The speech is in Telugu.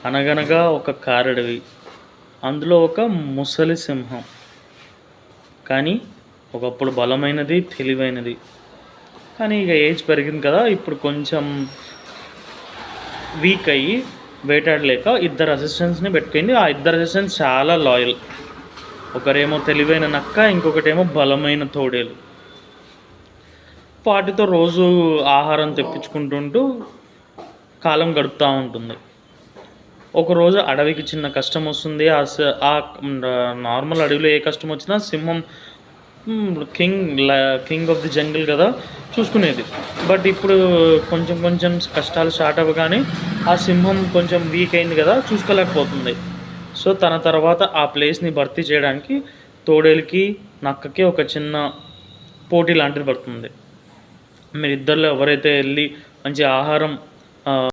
అనగనగా ఒక కారడవి. అందులో ఒక ముసలి సింహం. కానీ ఒకప్పుడు బలమైనది, తెలివైనది. కానీ ఇక ఏజ్ పెరిగింది కదా! ఇప్పుడు కొంచెం వీక్ అయ్యి వేటాడలేక ఇద్దరు అసిస్టెంట్స్‌ని పెట్టుకుంది. ఆ ఇద్దరు అసిస్టెంట్స్ చాలా లాయల్. ఒకరేమో తెలివైన నక్క, ఇంకొకటేమో బలమైన తోడేలు. వాటితో రోజు ఆహారం తెప్పించుకుంటుంటూ కాలం గడుపుతూ ఉంటుంది. ఒకరోజు అడవికి చిన్న కష్టం వస్తుంది. నార్మల్ అడవిలో ఏ కష్టం వచ్చినా సింహం కింగ్ ఆఫ్ ది జంగిల్ కదా, చూసుకునేది. బట్ ఇప్పుడు కొంచెం కొంచెం కష్టాలు స్టార్ట్ అవ్వగానే ఆ సింహం కొంచెం వీక్ అయింది కదా, చూసుకోలేకపోతుంది. సో తన తర్వాత ఆ ప్లేస్ని భర్తీ చేయడానికి తోడేలుకి నక్కకి ఒక చిన్న పోటీ లాంటిది పడుతుంది. మీరిద్దరిలో ఎవరైతే వెళ్ళి మంచి ఆహారం